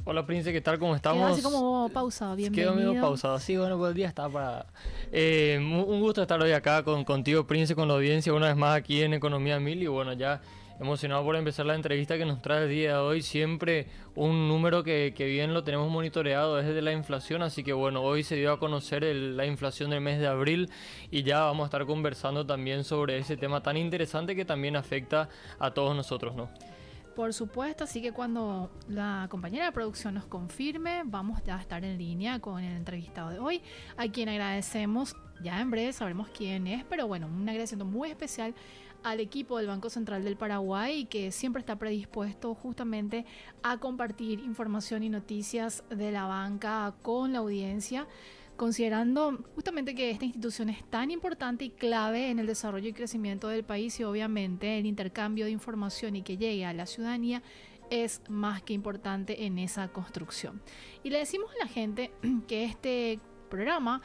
Hola Prince, ¿qué tal? ¿Cómo Quedó así estamos? como pausado, Quedó medio bienvenido. pausado. Sí, bueno, pues el día está para... un gusto estar hoy acá contigo, Prince, con la audiencia, una vez más aquí en Economía Mil. Y bueno, ya emocionado por empezar la entrevista que nos trae el día de hoy. Siempre un número que bien lo tenemos monitoreado es de la inflación. Así que bueno, hoy se dio a conocer la inflación del mes de abril. Y ya vamos a estar conversando también sobre ese tema tan interesante que también afecta a todos nosotros, ¿no? Por supuesto, así que cuando la compañera de producción nos confirme, vamos ya a estar en línea con el entrevistado de hoy, a quien agradecemos, ya en breve sabremos quién es, pero bueno, un agradecimiento muy especial al equipo del Banco Central del Paraguay, que siempre está predispuesto justamente a compartir información y noticias de la banca con la audiencia, considerando justamente que esta institución es tan importante y clave en el desarrollo y crecimiento del país, y obviamente el intercambio de información y que llegue a la ciudadanía es más que importante en esa construcción. Y le decimos a la gente que este programa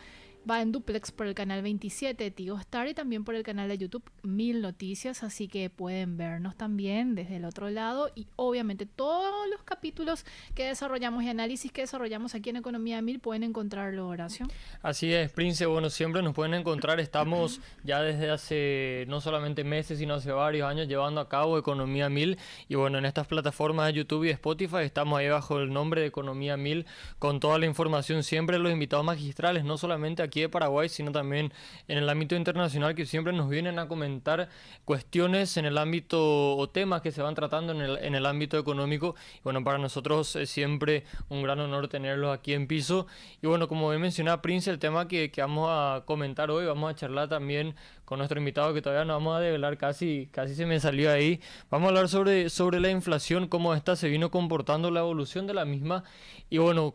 va en duplex por el canal 27 de Tigo Star y también por el canal de YouTube Mil Noticias, así que pueden vernos también desde el otro lado, y obviamente todos los capítulos que desarrollamos y análisis que desarrollamos aquí en Economía Mil pueden encontrarlo, Horacio. Así es, Prince. Bueno, siempre nos pueden encontrar. Estamos ya desde hace no solamente meses, sino hace varios años llevando a cabo Economía Mil. Y bueno, en estas plataformas de YouTube y Spotify estamos ahí bajo el nombre de Economía Mil con toda la información. Siempre los invitados magistrales, no solamente aquí de Paraguay, sino también en el ámbito internacional, que siempre nos vienen a comentar cuestiones en el ámbito o temas que se van tratando en el ámbito económico. Y bueno, para nosotros es siempre un gran honor tenerlos aquí en piso. Y bueno, como bien mencionaba Prince, el tema que vamos a comentar hoy, vamos a charlar también con nuestro invitado, que todavía no vamos a develar, casi se me salió ahí. Vamos a hablar sobre la inflación, cómo esta se vino comportando, la evolución de la misma. Y bueno,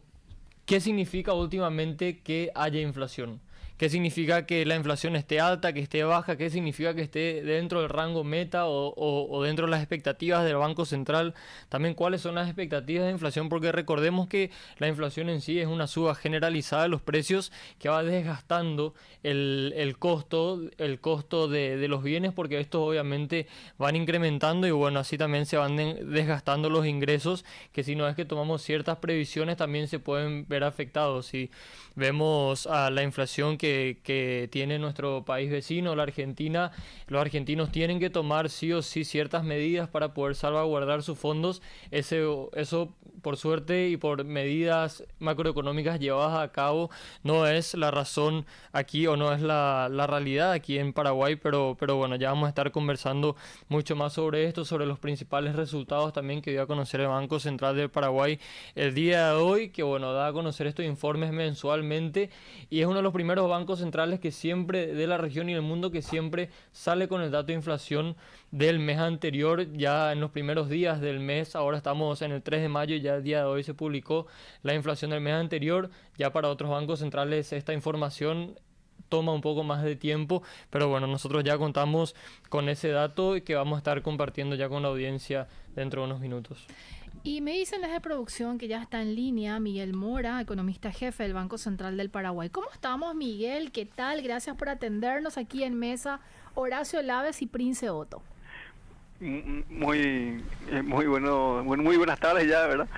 ¿qué significa últimamente que haya inflación? ¿Qué significa que la inflación esté alta, que esté baja? ¿Qué significa que esté dentro del rango meta o dentro de las expectativas del Banco Central? También, ¿cuáles son las expectativas de inflación? Porque recordemos que la inflación en sí es una suba generalizada de los precios que va desgastando el costo de los bienes, porque estos obviamente van incrementando y bueno, así también se van desgastando los ingresos, que si no es que tomamos ciertas previsiones también se pueden ver afectados. Si vemos a la inflación que tiene nuestro país vecino, la Argentina, los argentinos tienen que tomar sí o sí ciertas medidas para poder salvaguardar sus fondos. Eso por suerte y por medidas macroeconómicas llevadas a cabo no es la razón aquí, o no es la realidad aquí en Paraguay, pero bueno, ya vamos a estar conversando mucho más sobre esto, sobre los principales resultados también que dio a conocer el Banco Central del Paraguay el día de hoy, que bueno, da a conocer estos informes mensualmente, y es uno de los primeros bancos centrales que siempre, de la región y del mundo, que siempre sale con el dato de inflación del mes anterior, ya en los primeros días del mes. Ahora estamos en el 3 de mayo, ya el día de hoy se publicó la inflación del mes anterior. Ya para otros bancos centrales esta información toma un poco más de tiempo, pero bueno, nosotros ya contamos con ese dato y que vamos a estar compartiendo ya con la audiencia dentro de unos minutos. Y me dicen desde producción que ya está en línea Miguel Mora, economista jefe del Banco Central del Paraguay. ¿Cómo estamos, Miguel? ¿Qué tal? Gracias por atendernos aquí en mesa, Horacio Laves y Prince Otto. Muy bueno, muy buenas tardes ya, ¿verdad?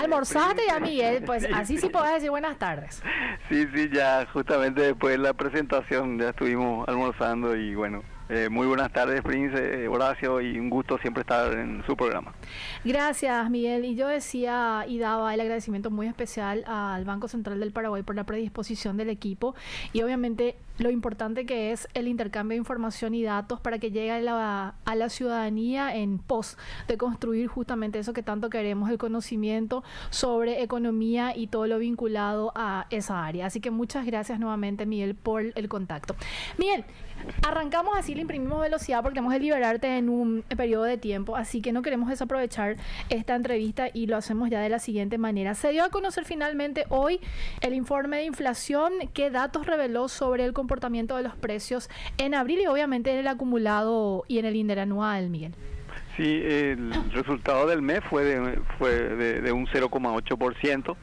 ¿Almorzaste ya, Miguel? Pues así sí podés decir buenas tardes. Sí, ya justamente después de la presentación ya estuvimos almorzando y bueno, muy buenas tardes, Prince, Horacio, y un gusto siempre estar en su programa. Gracias, Miguel. Y yo decía y daba el agradecimiento muy especial al Banco Central del Paraguay por la predisposición del equipo y obviamente lo importante que es el intercambio de información y datos para que llegue a la ciudadanía en pos de construir justamente eso que tanto queremos, el conocimiento sobre economía y todo lo vinculado a esa área. Así que muchas gracias nuevamente, Miguel, por el contacto. Miguel, arrancamos así, le imprimimos velocidad porque tenemos que liberarte en un periodo de tiempo, así que no queremos desaprovechar esta entrevista y lo hacemos ya de la siguiente manera. Se dio a conocer finalmente hoy el informe de inflación. ¿Qué datos reveló sobre el comportamiento de los precios en abril y obviamente en el acumulado y en el interanual, Miguel? Sí, el resultado del mes fue de un 0,8%,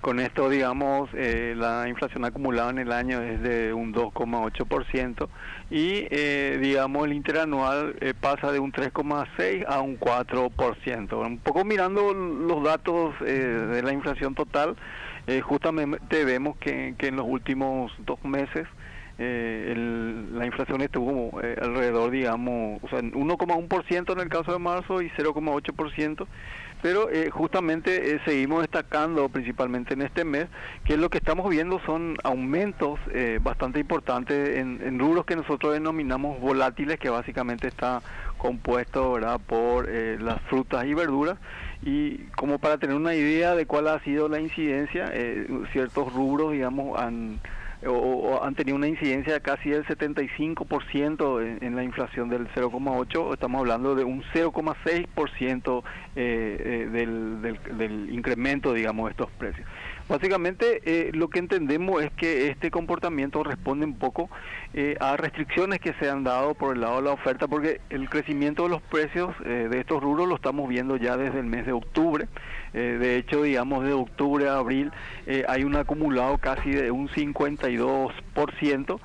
Con esto, digamos, la inflación acumulada en el año es de un 2,8% y, digamos, el interanual pasa de un 3,6 a un 4%. Un poco mirando los datos de la inflación total, justamente vemos que en los últimos 2 meses la inflación estuvo alrededor, digamos, o sea, 1,1% en el caso de marzo y 0,8%, pero justamente seguimos destacando principalmente en este mes que lo que estamos viendo son aumentos bastante importantes en rubros que nosotros denominamos volátiles, que básicamente está compuesto, ¿verdad?, por las frutas y verduras. Y como para tener una idea de cuál ha sido la incidencia, ciertos rubros, digamos, han tenido una incidencia casi del 75% en la inflación del 0,8%, estamos hablando de un 0,6% del incremento, digamos, de estos precios. Básicamente lo que entendemos es que este comportamiento responde un poco a restricciones que se han dado por el lado de la oferta, porque el crecimiento de los precios de estos rubros lo estamos viendo ya desde el mes de octubre. De hecho, digamos, de octubre a abril hay un acumulado casi de un 52%,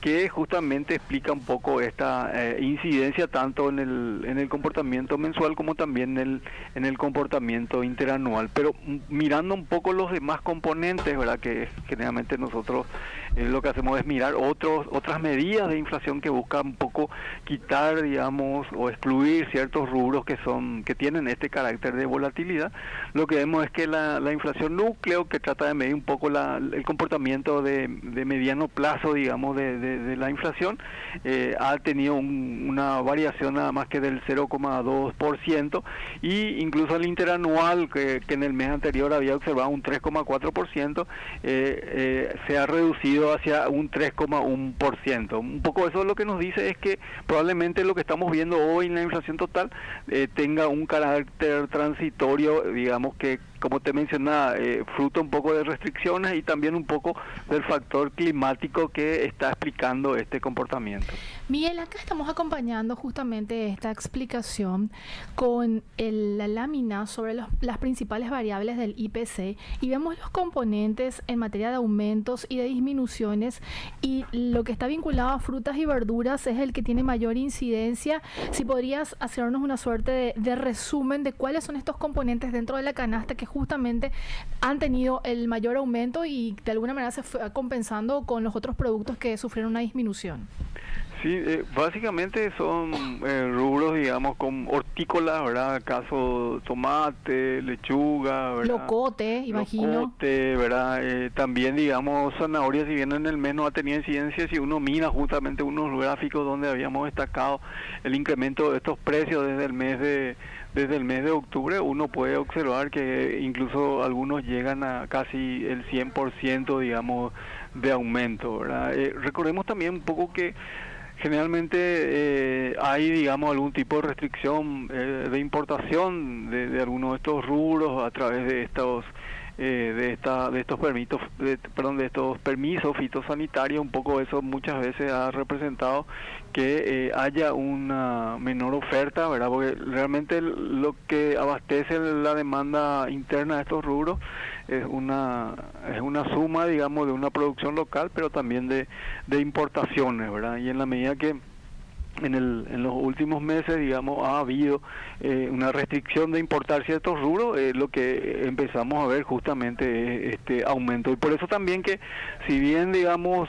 que justamente explica un poco esta incidencia tanto en el comportamiento mensual como también en el comportamiento interanual. Pero mirando un poco los demás componentes, ¿verdad?, que generalmente nosotros lo que hacemos es mirar otras medidas de inflación que buscan un poco quitar, digamos, o excluir ciertos rubros que tienen este carácter de volatilidad. Lo que vemos es que la inflación núcleo, que trata de medir un poco el comportamiento de mediano plazo, digamos, de la inflación, ha tenido una variación nada más que del 0,2%, y incluso el interanual, que en el mes anterior había observado un 3,4%, se ha reducido hacia un 3,1%. Un poco eso lo que nos dice es que probablemente lo que estamos viendo hoy en la inflación total tenga un carácter transitorio, digamos, que, como te mencionaba, fruto un poco de restricciones y también un poco del factor climático que está explicando este comportamiento. Miguel, acá estamos acompañando justamente esta explicación con la lámina sobre las principales variables del IPC, y vemos los componentes en materia de aumentos y de disminuciones, y lo que está vinculado a frutas y verduras es el que tiene mayor incidencia. Si podrías hacernos una suerte de resumen de cuáles son estos componentes dentro de la canasta que justamente han tenido el mayor aumento y de alguna manera se fue compensando con los otros productos que sufrieron una disminución. Sí, básicamente son rubros, digamos, con hortícolas, ¿verdad? Caso tomate, lechuga, ¿verdad? Locote, imagino. Locote, ¿verdad? También, digamos, zanahoria, si bien en el mes no ha tenido incidencia, si uno mira justamente unos gráficos donde habíamos destacado el incremento de estos precios desde el mes de octubre, uno puede observar que incluso algunos llegan a casi el 100%, digamos, de aumento, ¿verdad? Recordemos también un poco que generalmente hay, digamos, algún tipo de restricción de importación de algunos de estos rubros a través de estos permisos fitosanitarios. Un poco eso muchas veces ha representado que haya una menor oferta, ¿verdad? Porque realmente lo que abastece la demanda interna de estos rubros es una suma, digamos, de una producción local, pero también de importaciones, ¿verdad? Y en la medida que en los últimos meses, digamos, ha habido una restricción de importar ciertos rubros, lo que empezamos a ver justamente es este aumento. Y por eso también que, si bien, digamos,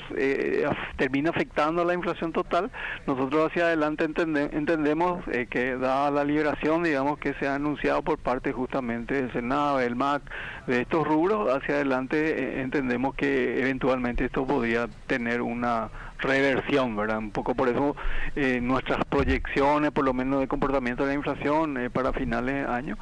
termina afectando a la inflación total, nosotros hacia adelante entendemos que, dada la liberación, digamos, que se ha anunciado por parte justamente del Senado, del MAC, de estos rubros, hacia adelante entendemos que eventualmente esto podría tener una reversión, ¿verdad? Un poco por eso nuestras proyecciones, por lo menos de comportamiento de la inflación para finales de año,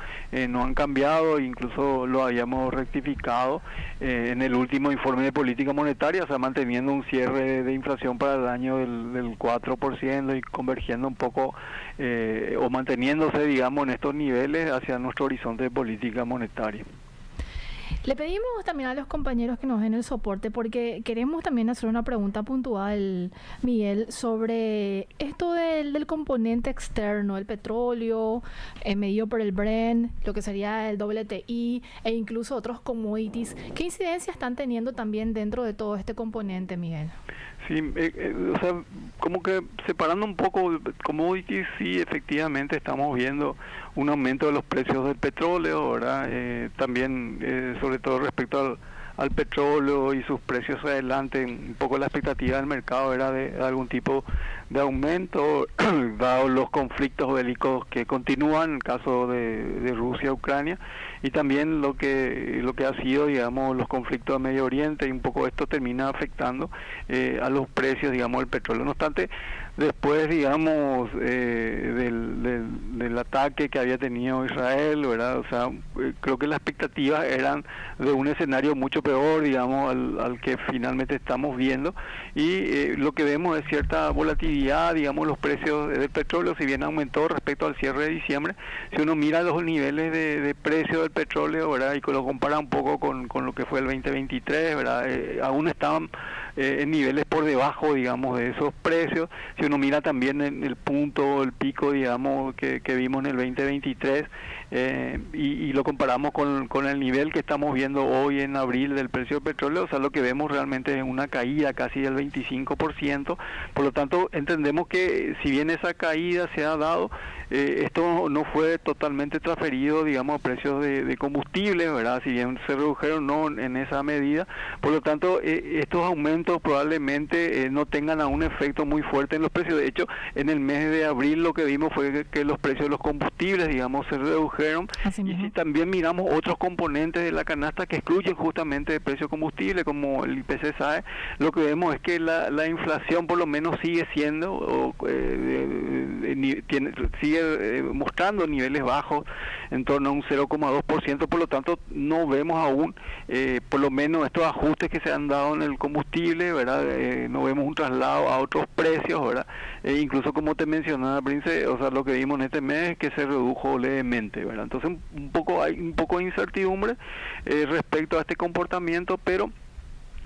no han cambiado, incluso lo habíamos rectificado en el último informe de política monetaria, o sea, manteniendo un cierre de inflación para el año del 4% y convergiendo un poco o manteniéndose, digamos, en estos niveles hacia nuestro horizonte de política monetaria. Le pedimos también a los compañeros que nos den el soporte porque queremos también hacer una pregunta puntual, Miguel, sobre esto del componente externo, el petróleo, medido por el Brent, lo que sería el WTI e incluso otros commodities. ¿Qué incidencia están teniendo también dentro de todo este componente, Miguel? Sí, o sea, como que separando un poco commodities, sí, efectivamente estamos viendo un aumento de los precios del petróleo, ¿verdad? También, sobre todo respecto al petróleo y sus precios adelante, un poco la expectativa del mercado era de algún tipo de aumento, dado los conflictos bélicos que continúan, en el caso de Rusia, Ucrania, y también lo que ha sido, digamos, los conflictos de Medio Oriente, y un poco esto termina afectando a los precios, digamos, del petróleo. No obstante, después, digamos, del ataque que había tenido Israel, ¿verdad? O sea, creo que las expectativas eran de un escenario mucho peor, digamos, al que finalmente estamos viendo, y lo que vemos es cierta volatilidad, digamos, los precios del petróleo, si bien aumentó respecto al cierre de diciembre, si uno mira los niveles de precio del petróleo, ¿verdad? Y lo compara un poco con lo que fue el 2023, ¿verdad? Aún estaban en niveles por debajo, digamos, de esos precios. Si uno mira también en el punto, el pico, digamos, que vimos en el 2023, y lo comparamos con el nivel que estamos viendo hoy en abril del precio del petróleo, o sea, lo que vemos realmente es una caída casi del 25%, por lo tanto, entendemos que si bien esa caída se ha dado, esto no fue totalmente transferido, digamos, a precios de combustible, ¿verdad? Si bien se redujeron, no en esa medida, por lo tanto, estos aumentos probablemente no tengan aún un efecto muy fuerte en los precios. De hecho, en el mes de abril lo que vimos fue que los precios de los combustibles, digamos, se redujeron, y si también miramos otros componentes de la canasta que excluyen justamente el precio de combustible, como el IPC-SAE, lo que vemos es que la inflación por lo menos sigue siendo, sigue mostrando niveles bajos, en torno a un 0,2%, por lo tanto no vemos aún, por lo menos estos ajustes que se han dado en el combustible, ¿verdad? No vemos un traslado a otros precios, ¿verdad? Incluso como te mencionaba, Prince, o sea, lo que vimos en este mes es que se redujo levemente, ¿verdad? Entonces hay un poco de incertidumbre respecto a este comportamiento, pero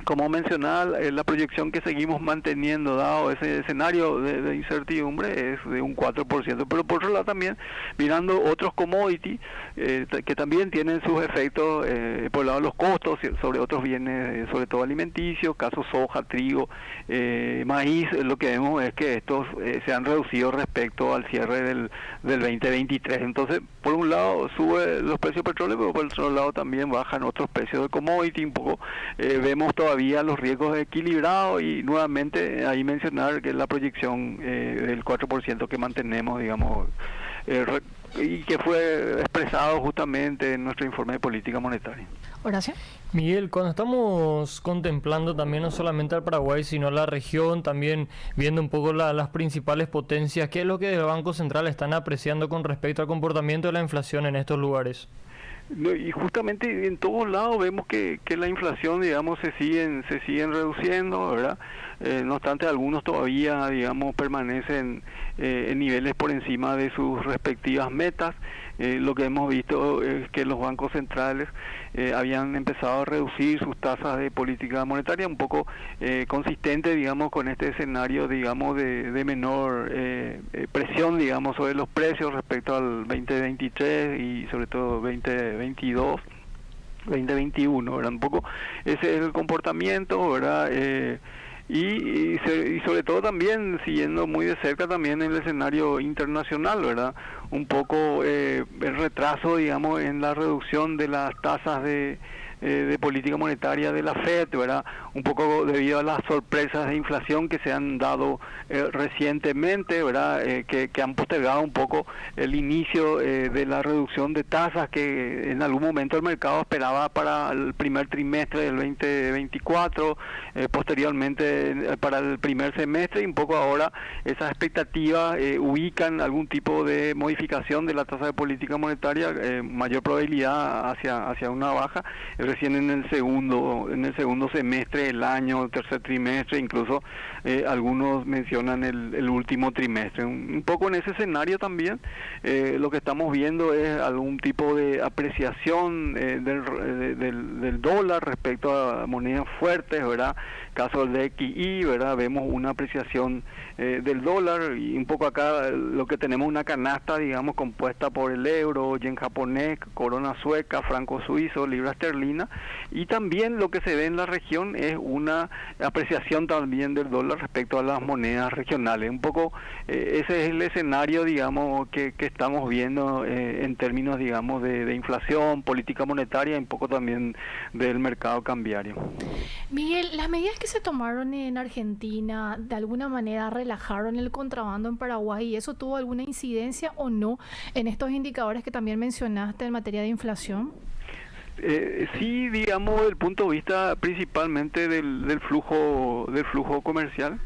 como mencionaba, la proyección que seguimos manteniendo, dado ese escenario de incertidumbre, es de un 4%. Pero por otro lado también, mirando otros commodities, que también tienen sus efectos, por el lado de los costos, sobre otros bienes, sobre todo alimenticios, caso soja, trigo, maíz, lo que vemos es que estos se han reducido respecto al cierre del 2023. Entonces, por un lado, sube los precios del petróleo, pero por otro lado también bajan otros precios de commodity. Un poco vemos todavía los riesgos equilibrados, y nuevamente ahí mencionar que la proyección del 4% que mantenemos, digamos, y que fue expresado justamente en nuestro informe de política monetaria. Horacio. Miguel, cuando estamos contemplando también no solamente al Paraguay, sino a la región, también viendo un poco las principales potencias, ¿qué es lo que el Banco Central están apreciando con respecto al comportamiento de la inflación en estos lugares? Y justamente en todos lados vemos que la inflación, digamos, se siguen reduciendo, ¿verdad? No obstante, algunos todavía, digamos, permanecen en niveles por encima de sus respectivas metas. Lo que hemos visto es que los bancos centrales habían empezado a reducir sus tasas de política monetaria, un poco consistente, digamos, con este escenario, digamos, de menor presión, digamos, sobre los precios respecto al 2023 y sobre todo 2022. 2021, ¿verdad? Un poco ese es el comportamiento, ¿verdad? Y sobre todo también siguiendo muy de cerca también el escenario internacional, ¿verdad? Un poco el retraso, digamos, en la reducción de las tasas de política monetaria de la FED, ¿verdad? Un poco debido a las sorpresas de inflación que se han dado recientemente, ¿verdad? Que han postergado un poco el inicio de la reducción de tasas que en algún momento el mercado esperaba para el primer trimestre del 2024, posteriormente para el primer semestre, y un poco ahora esas expectativas ubican algún tipo de modificación de la tasa de política monetaria, mayor probabilidad hacia una baja, recién en el segundo semestre del año, tercer trimestre, incluso algunos mencionan el último trimestre. Un poco en ese escenario también lo que estamos viendo es algún tipo de apreciación del del dólar respecto a monedas fuertes, ¿verdad? Caso del DXY, ¿verdad? Vemos una apreciación del dólar, y un poco acá lo que tenemos una canasta, digamos, compuesta por el euro, yen japonés, corona sueca, franco suizo, libra esterlina, y también lo que se ve en la región es una apreciación también del dólar respecto a las monedas regionales. Un poco ese es el escenario, digamos, que estamos viendo en términos, digamos, de inflación, política monetaria y un poco también del mercado cambiario. Miguel, las medidas que se tomaron en Argentina de alguna manera relajaron el contrabando en Paraguay, ¿y eso tuvo alguna incidencia o no en estos indicadores que también mencionaste en materia de inflación? Sí, digamos, desde el punto de vista principalmente del flujo comercial,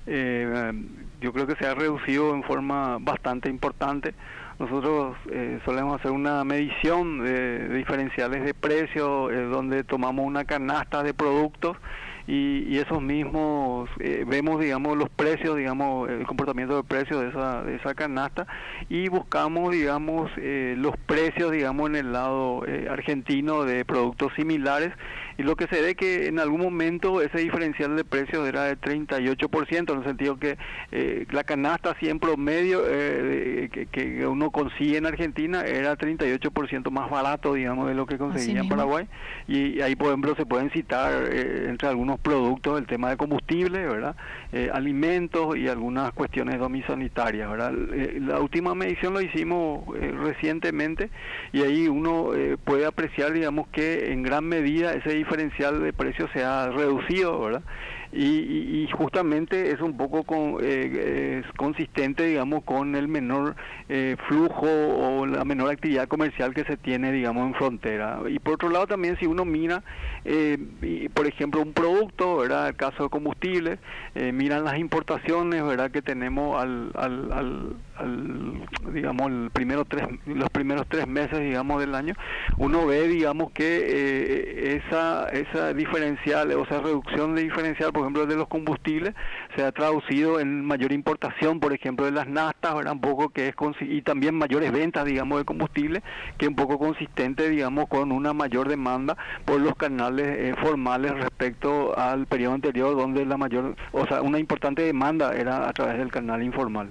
yo creo que se ha reducido en forma bastante importante. Nosotros solemos hacer una medición de diferenciales de precios, donde tomamos una canasta de productos y esos mismos vemos, digamos, los precios, digamos, el comportamiento de precios de esa canasta, y buscamos, digamos, los precios, digamos, en el lado argentino de productos similares, y lo que se ve que en algún momento ese diferencial de precios era de 38%, en el sentido que la canasta así en promedio que uno consigue en Argentina era 38% más barato, digamos, de lo que conseguía en Paraguay, y ahí, por ejemplo, se pueden citar entre algunos productos el tema de combustible, ¿verdad? Alimentos y algunas cuestiones domiciliarias, ¿verdad? La última medición lo hicimos recientemente, y ahí uno puede apreciar, digamos, que en gran medida ese diferencial de precios se ha reducido, ¿verdad? Y justamente es un poco es consistente, digamos, con el menor flujo o la menor actividad comercial que se tiene, digamos, en frontera. Y por otro lado también, si uno mira, por ejemplo, un producto, ¿verdad? El caso de combustibles, miran las importaciones, ¿verdad? Que tenemos digamos, los primeros 3 meses, digamos, del año, uno ve, digamos, que esa diferencial, o sea, reducción de diferencial, por ejemplo, de los combustibles, se ha traducido en mayor importación, por ejemplo, de las naftas, ¿verdad? Un poco que es y también mayores ventas, digamos, de combustible, que es un poco consistente, digamos, con una mayor demanda por los canales formales respecto al periodo anterior, donde una importante demanda era a través del canal informal.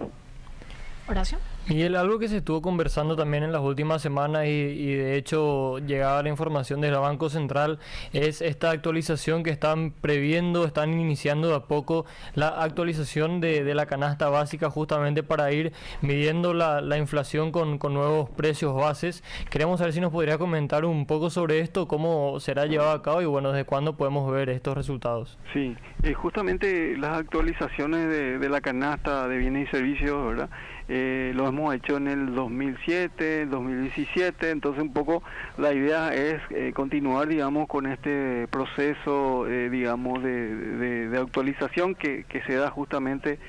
Horacio. Miguel, algo que se estuvo conversando también en las últimas semanas y de hecho llegaba la información desde el Banco Central, es esta actualización que están previendo, están iniciando de a poco la actualización de la canasta básica, justamente para ir midiendo la inflación con nuevos precios bases. Queremos saber si nos podría comentar un poco sobre esto, cómo será llevado a cabo y bueno, desde cuándo podemos ver estos resultados. Sí, justamente las actualizaciones de la canasta de bienes y servicios, ¿verdad? Lo hemos hecho en el 2007, 2017, entonces un poco la idea es continuar, digamos, con este proceso, digamos, de actualización que se da justamente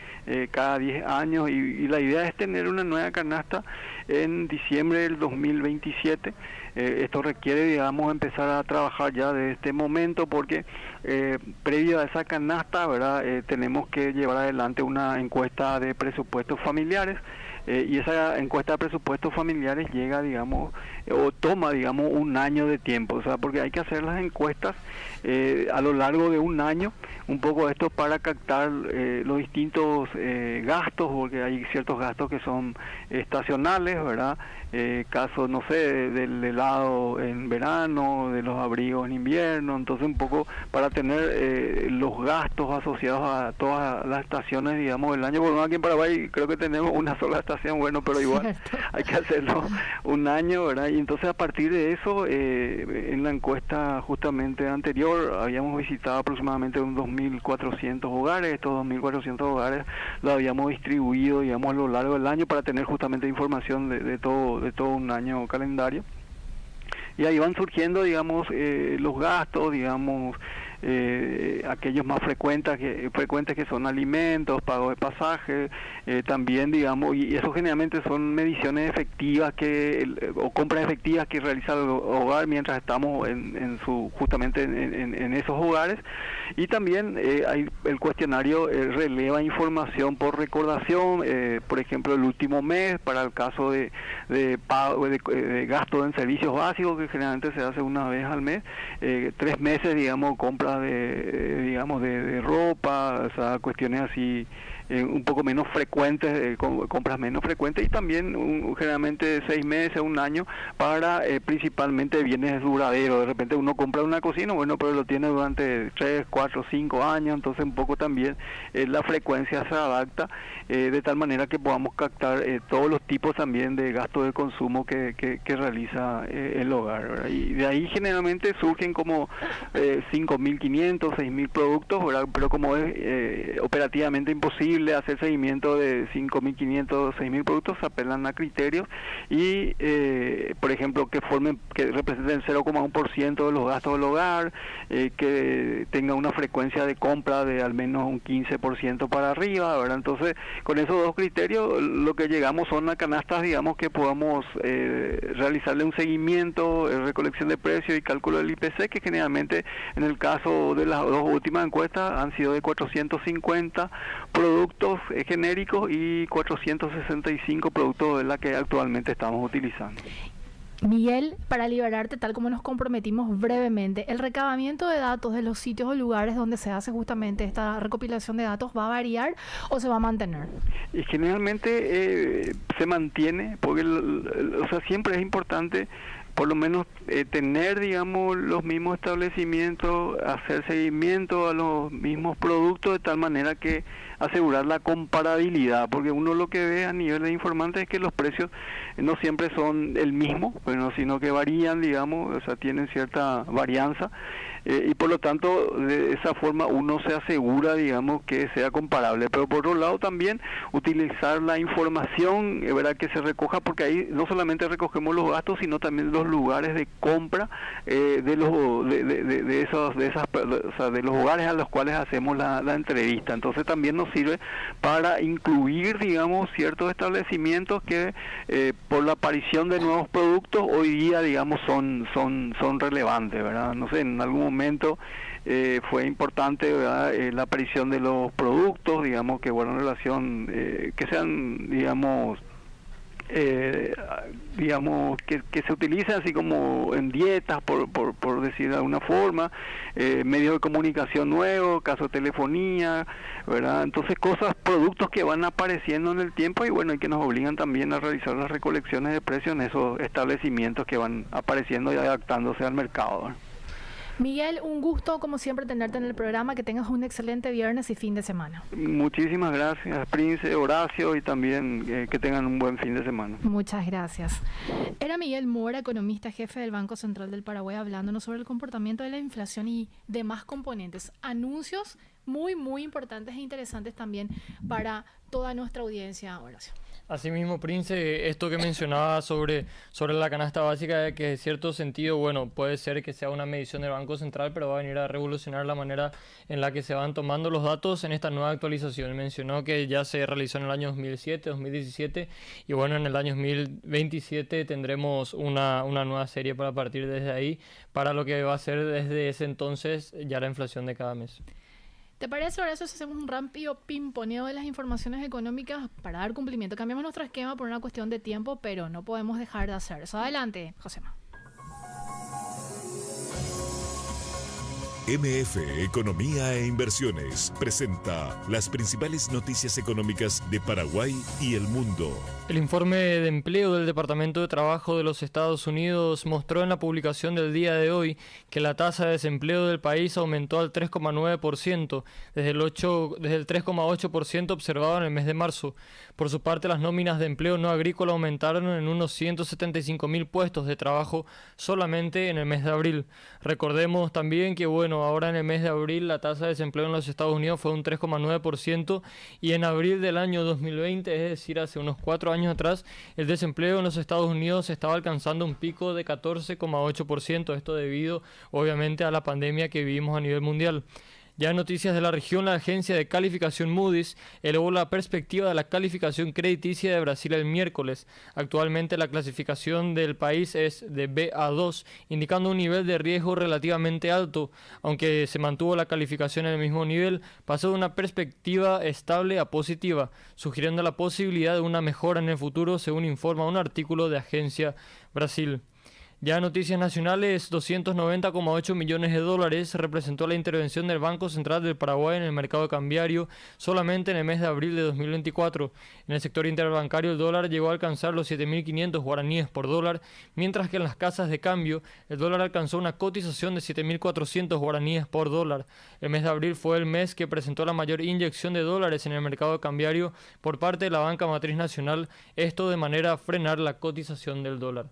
cada 10 años, y la idea es tener una nueva canasta en diciembre del 2027. Esto requiere, digamos, empezar a trabajar ya de este momento, porque previo a esa canasta, ¿verdad? Tenemos que llevar adelante una encuesta de presupuestos familiares, y esa encuesta de presupuestos familiares llega, digamos, o toma, digamos, un año de tiempo, o sea, porque hay que hacer las encuestas a lo largo de un año, un poco esto para captar los distintos gastos, porque hay ciertos gastos que son estacionales, ¿verdad? Caso, no sé, del helado en verano, de los abrigos en invierno, entonces un poco para tener los gastos asociados a todas las estaciones, digamos, del año. Bueno, aquí en Paraguay creo que tenemos una sola estación, bueno, pero igual hay que hacerlo un año, ¿verdad? Y entonces a partir de eso, en la encuesta justamente anterior, habíamos visitado aproximadamente unos 2.400 hogares. Estos 2.400 hogares los habíamos distribuido, digamos, a lo largo del año para tener justamente información de todo un año calendario. Y ahí van surgiendo, digamos, los gastos, digamos, aquellos más frecuentes que son alimentos, pago de pasaje, también, digamos, y eso generalmente son mediciones efectivas o compras efectivas que realiza el hogar mientras estamos justamente en esos hogares. Y también el cuestionario releva información por recordación, por ejemplo, el último mes, para el caso de pago de gasto en servicios básicos, que generalmente se hace una vez al mes, 3 meses, digamos, compras de ropa, o sea, cuestiones así un poco menos frecuentes, compras menos frecuentes, y también generalmente 6 meses, un año, para principalmente bienes duraderos. De repente uno compra una cocina, bueno, pero lo tiene durante 3, 4, 5 años, entonces un poco también la frecuencia se adapta de tal manera que podamos captar todos los tipos también de gasto de consumo que realiza el hogar, ¿verdad? Y de ahí generalmente surgen como 5.500, 6.000 productos, ¿verdad? Pero como es operativamente imposible hacer seguimiento de 5.500, 6.000 productos, se apelan a criterios y, por ejemplo, que representen 0,1% de los gastos del hogar, que tenga una frecuencia de compra de al menos un 15% para arriba, ¿verdad? Entonces, con esos dos criterios, lo que llegamos son a canastas, digamos, que podamos realizarle un seguimiento, recolección de precios y cálculo del IPC, que generalmente, en el caso de las dos últimas encuestas, han sido de 450 productos genéricos y 465 productos de la que actualmente estamos utilizando. Miguel, para liberarte, tal como nos comprometimos brevemente, ¿el recabamiento de datos de los sitios o lugares donde se hace justamente esta recopilación de datos va a variar o se va a mantener? Y generalmente se mantiene, porque o sea, siempre es importante por lo menos tener, digamos, los mismos establecimientos, hacer seguimiento a los mismos productos, de tal manera que asegurar la comparabilidad, porque uno lo que ve a nivel de informantes es que los precios no siempre son el mismo, bueno, sino que varían, digamos, o sea, tienen cierta varianza, y por lo tanto de esa forma uno se asegura, digamos, que sea comparable. Pero por otro lado también utilizar la información, ¿verdad?, que se recoja, porque ahí no solamente recogemos los gastos, sino también los lugares de compra de los hogares a los cuales hacemos la entrevista. Entonces también nos sirve para incluir, digamos, ciertos establecimientos que por la aparición de nuevos productos hoy día, digamos, son relevantes, ¿verdad? No sé, en algún momento fue importante, ¿verdad?, la aparición de los productos, digamos, que guardan relación, que sean, digamos, que se utilizan así como en dietas, por decir de alguna forma, medios de comunicación nuevos, caso de telefonía, ¿verdad? Entonces productos que van apareciendo en el tiempo y bueno, y que nos obligan también a realizar las recolecciones de precios en esos establecimientos que van apareciendo y adaptándose al mercado, ¿verdad? Miguel, un gusto como siempre tenerte en el programa, que tengas un excelente viernes y fin de semana. Muchísimas gracias, Prince, Horacio, y también que tengan un buen fin de semana. Muchas gracias. Era Miguel Mora, economista jefe del Banco Central del Paraguay, hablándonos sobre el comportamiento de la inflación y demás componentes. Anuncios muy, muy importantes e interesantes también para toda nuestra audiencia, Horacio. Asimismo, Prince, esto que mencionaba sobre la canasta básica, que en cierto sentido, bueno, puede ser que sea una medición del Banco Central, pero va a venir a revolucionar la manera en la que se van tomando los datos en esta nueva actualización. Mencionó que ya se realizó en el año 2007, 2017, y bueno, en el año 2027 tendremos una nueva serie para partir desde ahí, para lo que va a ser desde ese entonces ya la inflación de cada mes. ¿Te parece, Horacio, si hacemos un rápido pimponeo de las informaciones económicas para dar cumplimiento? Cambiamos nuestro esquema por una cuestión de tiempo, pero no podemos dejar de hacer eso. Adelante, Josema. MF Economía e Inversiones presenta las principales noticias económicas de Paraguay y el mundo. El informe de empleo del Departamento de Trabajo de los Estados Unidos mostró en la publicación del día de hoy que la tasa de desempleo del país aumentó al 3,9%, desde el 3,8% observado en el mes de marzo. Por su parte, las nóminas de empleo no agrícola aumentaron en unos 175.000 puestos de trabajo solamente en el mes de abril. Recordemos también que, bueno, bueno, ahora en el mes de abril la tasa de desempleo en los Estados Unidos fue un 3,9% y en abril del año 2020, es decir, hace unos 4 años atrás, el desempleo en los Estados Unidos estaba alcanzando un pico de 14,8%, esto debido obviamente a la pandemia que vivimos a nivel mundial. Ya en noticias de la región, la agencia de calificación Moody's elevó la perspectiva de la calificación crediticia de Brasil el miércoles. Actualmente la clasificación del país es de Ba2, indicando un nivel de riesgo relativamente alto. Aunque se mantuvo la calificación en el mismo nivel, pasó de una perspectiva estable a positiva, sugiriendo la posibilidad de una mejora en el futuro, según informa un artículo de Agencia Brasil. Ya en noticias nacionales, 290,8 millones de dólares representó la intervención del Banco Central del Paraguay en el mercado cambiario solamente en el mes de abril de 2024. En el sector interbancario el dólar llegó a alcanzar los 7.500 guaraníes por dólar, mientras que en las casas de cambio el dólar alcanzó una cotización de 7.400 guaraníes por dólar. El mes de abril fue el mes que presentó la mayor inyección de dólares en el mercado cambiario por parte de la banca matriz nacional, esto de manera a frenar la cotización del dólar.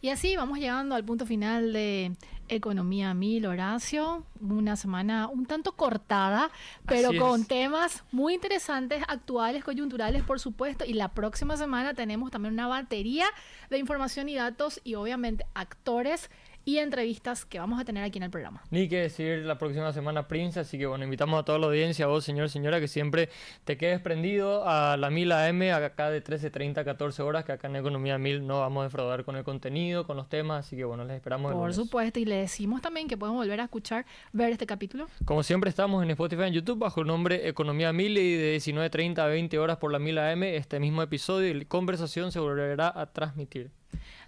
Y así vamos llegando al punto final de Economía 1000, Horacio. Una semana un tanto cortada, pero con temas muy interesantes, actuales, coyunturales, por supuesto. Y la próxima semana tenemos también una batería de información y datos y obviamente actores y entrevistas que vamos a tener aquí en el programa. Ni que decir la próxima semana, Prince, así que bueno, invitamos a toda la audiencia, a vos, señor, señora, que siempre te quedes prendido a la 1000 AM, acá de 13:30 a 14 horas, que acá en Economía 1000 no vamos a defraudar con el contenido, con los temas, así que bueno, les esperamos el lunes. Por supuesto, y le decimos también que pueden volver a escuchar, ver este capítulo. Como siempre estamos en Spotify y en YouTube bajo el nombre Economía 1000 y de 19:30 a 20 horas por la 1000 AM, este mismo episodio y conversación se volverá a transmitir.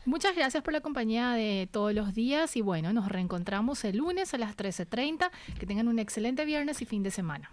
Muchas gracias por la compañía de todos los días y bueno, nos reencontramos el lunes a las 13:30. Que tengan un excelente viernes y fin de semana.